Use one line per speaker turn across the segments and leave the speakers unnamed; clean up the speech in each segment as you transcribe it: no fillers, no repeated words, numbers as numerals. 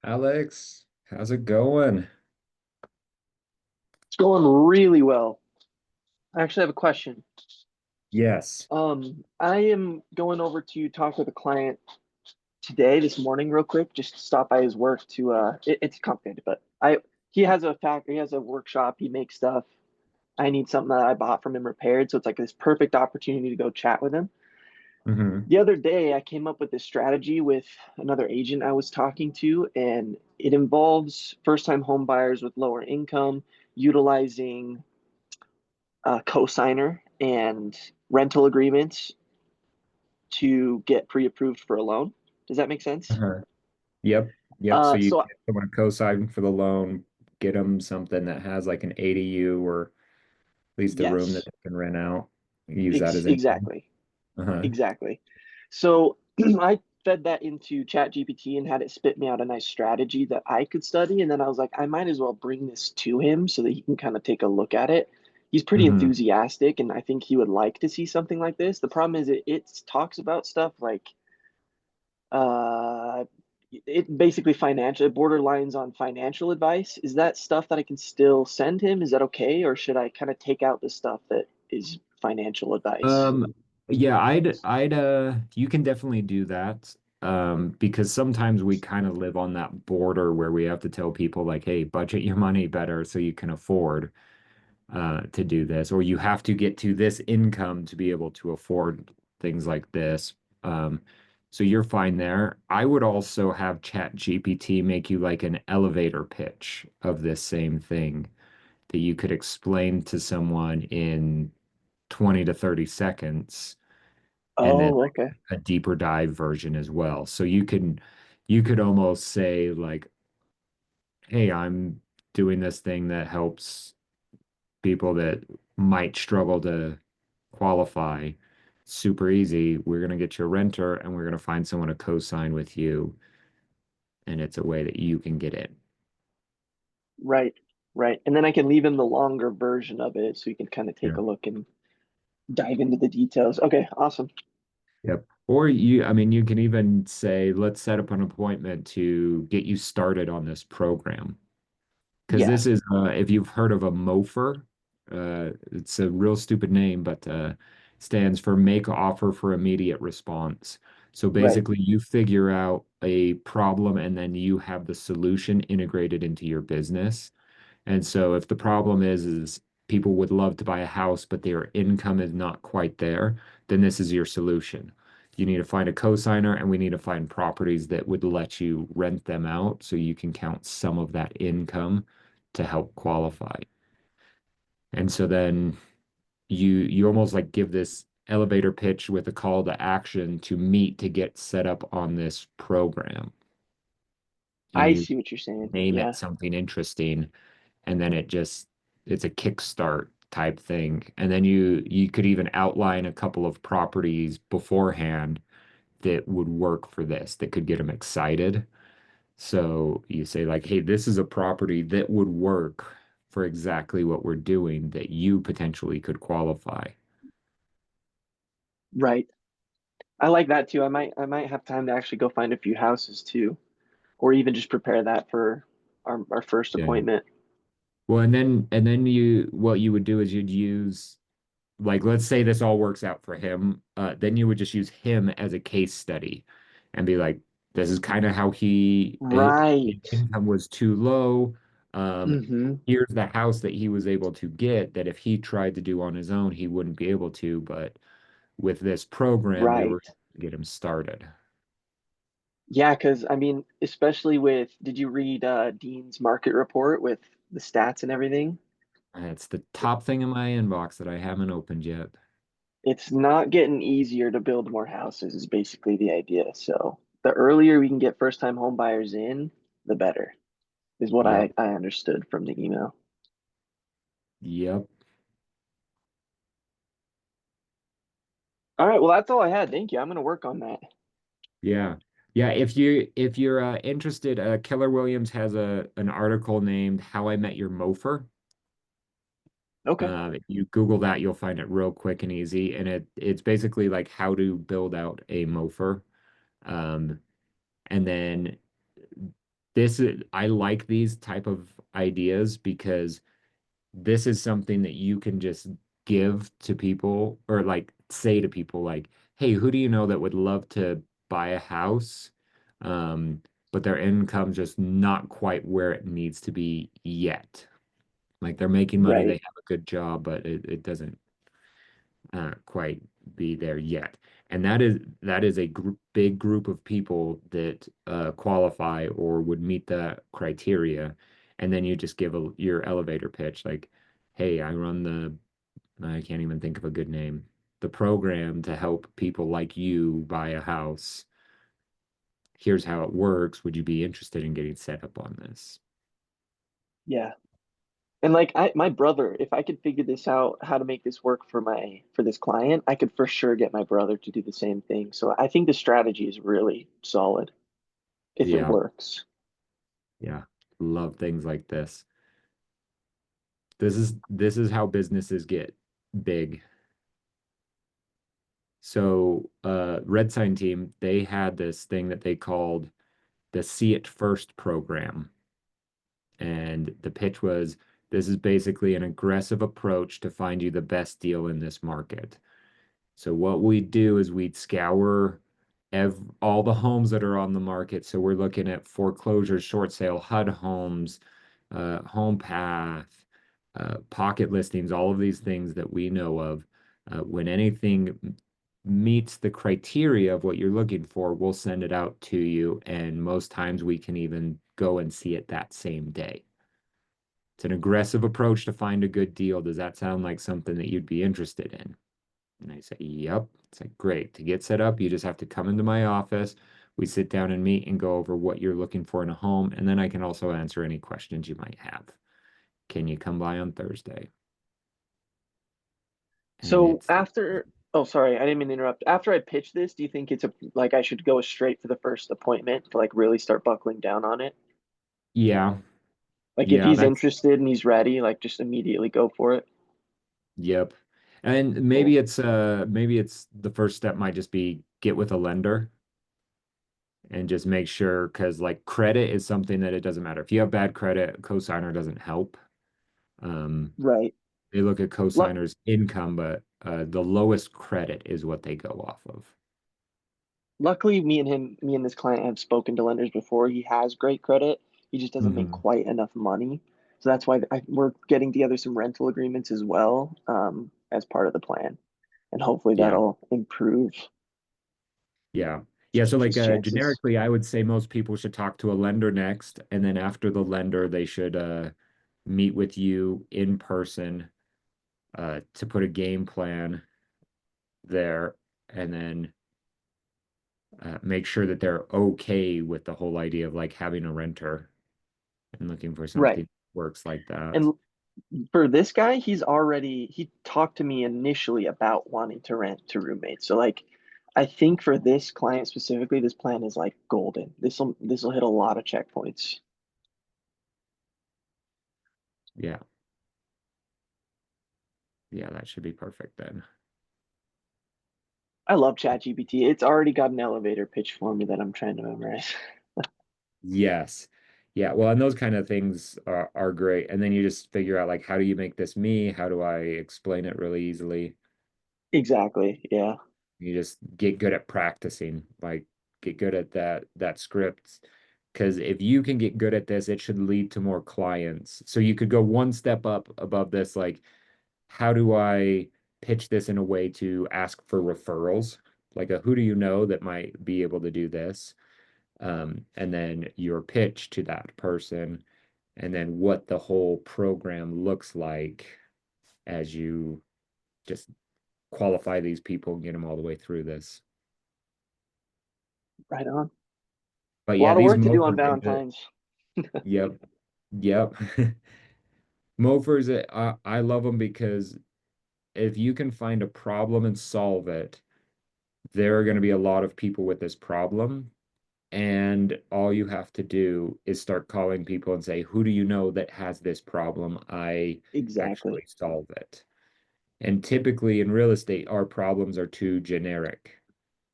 Alex, how's it going?
It's going really well. I actually have a question.
Yes.
I am going over to talk with a client today, this morning, real quick, just to stop by his work to it's complicated, but I he has a factory, he has a workshop, he makes stuff. I need something that I bought from him repaired, so it's like this perfect opportunity to go chat with him.
Hmm.
The other day, I came up with this strategy with another agent I was talking to, and it involves first-time home buyers with lower income utilizing cosigner and rental agreements to get pre-approved for a loan. Does that make sense?
Uh-huh. Yep. Yep. So you
So
get someone to co-sign for the loan, get them something that has like an ADU or at least a room that
yes,
they can rent out. Use that as income.
exactly,
Uh-huh.
exactly. So I fed that into Chat GPT and had it spit me out a nice strategy that I could study. And then I was like, I might as well bring this to him so that he can kind of take a look at it. He's pretty
Hmm.
enthusiastic, and I think he would like to see something like this. The problem is it talks about stuff like Uh, it basically financial, it borderlines on financial advice. Is that stuff that I can still send him? Is that okay? Or should I kind of take out the stuff that is financial advice?
Um, yeah, you can definitely do that. Because sometimes we kind of live on that border where we have to tell people like, hey, budget your money better so you can afford to do this, or you have to get to this income to be able to afford things like this. Um, so you're fine there. I would also have Chat GPT make you like an elevator pitch of this same thing that you could explain to someone in 20 to 30 seconds, and then
Oh,
like
okay.
a deeper dive version as well. So you could almost say like, hey, I'm doing this thing that helps people that might struggle to qualify super easy. We're going to get you a renter and we're going to find someone to co-sign with you. And it's a way that you can get in.
Right, right. And then I can leave him the longer version of it so he can kind of take
Yeah.
a look and dive into the details. Okay, awesome.
Yep. Or I mean, you can even say, let's set up an appointment to get you started on this program. Because
Yeah,
this is, if you've heard of a MOFR, it's a real stupid name, but stands for Make Offer for Immediate Response. So
right.
basically, you figure out a problem and then you have the solution integrated into your business. And so if the problem is people would love to buy a house, but their income is not quite there, then this is your solution. You need to find a cosigner and we need to find properties that would let you rent them out so you can count some of that income to help qualify. And so then you almost like give this elevator pitch with a call to action to meet to get set up on this program. And
I
you
see what you're saying.
name it
Yeah.
something interesting, and then it's a kickstart type thing. And then you could even outline a couple of properties beforehand that would work for this, that could get them excited. So you say like, hey, this is a property that would work for exactly what we're doing that you potentially could qualify.
Right. I like that too. I might have time to actually go find a few houses too, or even just prepare that for our first
Yeah.
appointment.
Well, and then what you would do is you'd use, like, let's say this all works out for him, then you would just use him as a case study and be like, this is kind of how his
Right.
income was too low.
Hmm.
Here's the house that he was able to get that if he tried to do on his own, he wouldn't be able to. But with this program, we were
Right.
able to get him started.
Yeah, because I mean, especially with, did you read Dean's market report with the stats and everything?
And it's the top thing in my inbox that I haven't opened yet.
It's not getting easier to build more houses, is basically the idea. So the earlier we can get first-time home buyers in, the better, is what
Yep.
I understood from the email.
Yep.
All right, well, that's all I had. Thank you. I'm going to work on that.
Yeah. Yeah, if you're interested, Keller Williams has an article named How I Met Your Mofer.
Okay.
If you Google that, you'll find it real quick and easy. And it's basically like how to build out a mofer. Um, and then I like these type of ideas because this is something that you can just give to people or like say to people like, hey, who do you know that would love to buy a house? Um, but their income's just not quite where it needs to be yet. Like they're making money, they
Right.
have a good job, but it doesn't quite be there yet. And that is a big group of people that qualify or would meet the criteria. And then you just give your elevator pitch like, hey, I can't even think of a good name, the program to help people like you buy a house. Here's how it works. Would you be interested in getting set up on this?
Yeah. And like my brother, if I could figure this out, how to make this work for this client, I could for sure get my brother to do the same thing. So I think the strategy is really solid if it
Yeah,
works.
yeah. Love things like this. This is how businesses get big. So, Red Sign team, they had this thing that they called the See It First program. And the pitch was, this is basically an aggressive approach to find you the best deal in this market. So what we'd do is we'd scour all the homes that are on the market. So we're looking at foreclosures, short sale, HUD homes, home path, pocket listings, all of these things that we know of. When anything meets the criteria of what you're looking for, we'll send it out to you. And most times we can even go and see it that same day. It's an aggressive approach to find a good deal. Does that sound like something that you'd be interested in? And I say, yep. It's like, great. To get set up, you just have to come into my office. We sit down and meet and go over what you're looking for in a home. And then I can also answer any questions you might have. Can you come by on Thursday? And
So
it's,
after, oh, sorry, I didn't mean to interrupt. After I pitch this, do you think it's a like I should go straight for the first appointment to like really start buckling down on it?
yeah,
Like if
yeah,
he's
that's,
interested and he's ready, like just immediately go for it.
yep. And
Cool.
maybe it's the first step might just be get with a lender and just make sure because like credit is something that it doesn't matter. If you have bad credit, cosigner doesn't help. Um,
Right.
They look at
Luck
cosigners' income, but the lowest credit is what they go off of.
Luckily, me and this client have spoken to lenders before. He has great credit. He just doesn't make
Hmm.
quite enough money. So that's why we're getting together some rental agreements as well, as part of the plan. And hopefully
Yeah,
that'll improve
yeah, yeah. So like
his chances.
generically, I would say most people should talk to a lender next, and then after the lender, they should meet with you in person to put a game plan there, and then make sure that they're okay with the whole idea of like having a renter and looking for
Right.
something that works like that.
And for this guy, he talked to me initially about wanting to rent to roommates. So like I think for this client specifically, this plan is like golden. This will hit a lot of checkpoints.
Yeah, yeah, that should be perfect then.
I love ChatGPT. It's already got an elevator pitch for me that I'm trying to memorize.
Yes. Yeah. Well, and those kind of things are great. And then you just figure out like how do you make this me? How do I explain it really easily?
Exactly. Yeah.
You just get good at practicing, like get good at that script. Because if you can get good at this, it should lead to more clients. So you could go one step up above this, like how do I pitch this in a way to ask for referrals? Like a who do you know that might be able to do this? And then your pitch to that person and then what the whole program looks like as you just qualify these people and get them all the way through this.
Right on.
But
A
yeah,
lot of
these
work to do on
mofers,
Valentine's.
yep, yep. Mofers, I love them because if you can find a problem and solve it, there are going to be a lot of people with this problem. And all you have to do is start calling people and say, who do you know that has this problem? I actually
Exactly.
solve it. And typically in real estate, our problems are too generic.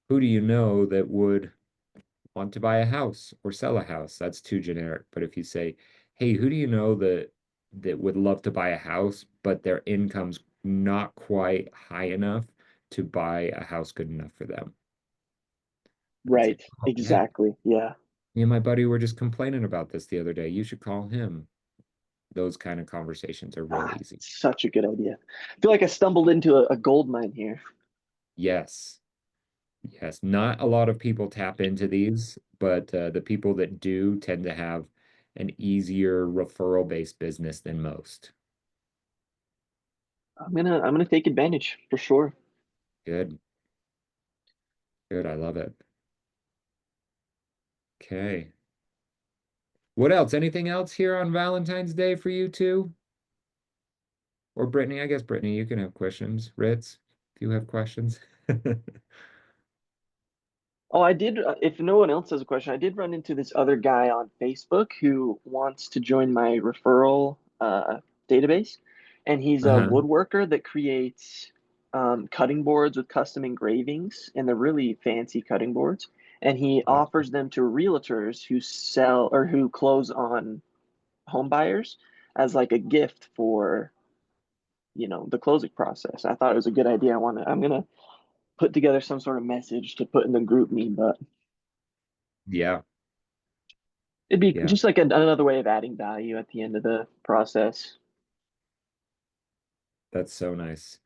Who do you know that would want to buy a house or sell a house, that's too generic. But if you say, hey, who do you know that would love to buy a house, but their income's not quite high enough to buy a house good enough for them? It's like,
Right.
oh yeah,
Exactly. Yeah.
me and my buddy were just complaining about this the other day. You should call him. Those kind of conversations are real
Ah,
easy.
such a good idea. I feel like I stumbled into a gold mine here.
Yes. Yes. Not a lot of people tap into these, but the people that do tend to have an easier referral-based business than most.
I'm gonna take advantage for sure.
Good. Good. I love it. Okay. What else? Anything else here on Valentine's Day for you two? Or Brittany? I guess Brittany, you can have questions. Ritz, if you have questions.
Oh, I did. If no one else has a question, I did run into this other guy on Facebook who wants to join my referral database, and he's a
Uh-huh.
woodworker that creates cutting boards with custom engravings, and they're really fancy cutting boards. And he
Awesome.
offers them to realtors who sell or who close on home buyers as like a gift for, the closing process. I thought it was a good idea. I'm gonna put together some sort of message to put in the group me, but
Yeah.
it'd be
Yeah.
just like another way of adding value at the end of the process.
That's so nice.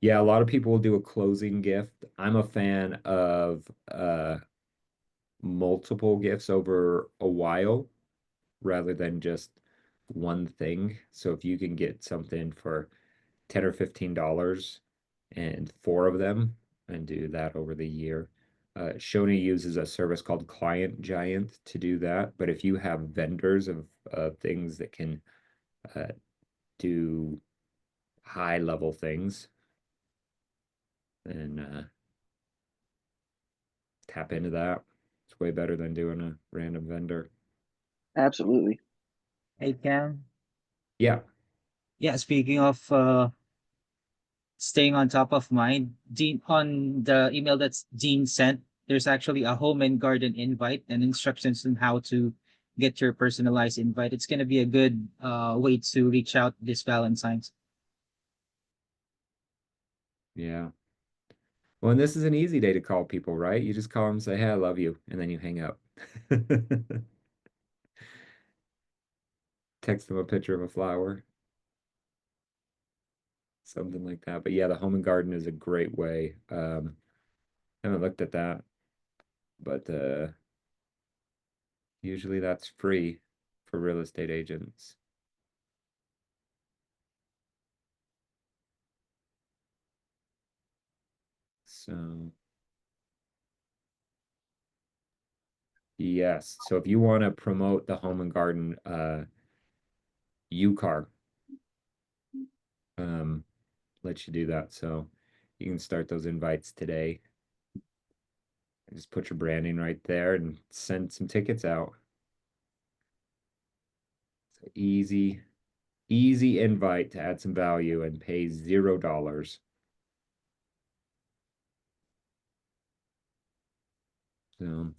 Yeah, a lot of people will do a closing gift. I'm a fan of multiple gifts over a while rather than just one thing. So if you can get something for 10 or $15 and four of them and do that over the year. Shoni uses a service called Client Giant to do that. But if you have vendors of things that can uh, do high level things, then tap into that. It's way better than doing a random vendor.
Absolutely.
Hey Cam.
Yeah.
Yeah, speaking of staying on top of mind, Dean on the email that's Dean sent, there's actually a home and garden invite and instructions on how to get your personalized invite. It's gonna be a good way to reach out this Valentine's.
Yeah. Well, and this is an easy day to call people, right? You just call them and say, hey, I love you, and then you hang up. Text them a picture of a flower, something like that. But yeah, the home and garden is a great way. I haven't looked at that, but usually that's free for real estate agents. So yes. So if you want to promote the home and garden UCAR, um, let you do that. So you can start those invites today. Just put your branding right there and send some tickets out. So easy invite to add some value and pay $0. So,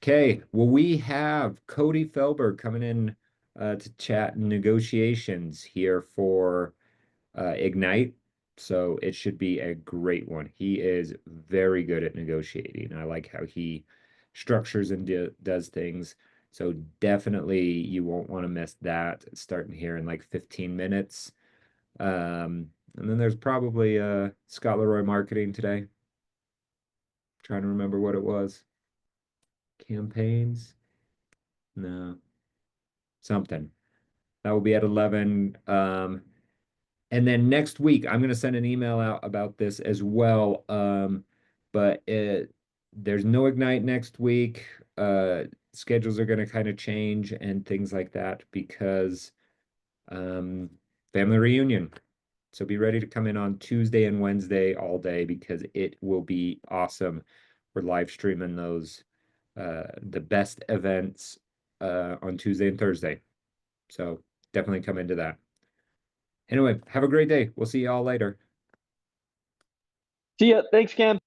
okay. Well, we have Cody Felber coming in to chat negotiations here for Ignite. So it should be a great one. He is very good at negotiating. I like how he structures and does things. So definitely you won't want to miss that. It's starting here in like 15 minutes. And then there's probably Scott Leroy marketing today. Trying to remember what it was. Campaigns? No, something. That will be at 11. And then next week, I'm going to send an email out about this as well. But there's no Ignite next week. Schedules are going to kind of change and things like that because um, family reunion. So be ready to come in on Tuesday and Wednesday all day because it will be awesome. We're live streaming those the best events on Tuesday and Thursday. So definitely come into that. Anyway, have a great day. We'll see you all later.
See ya. Thanks, Cam.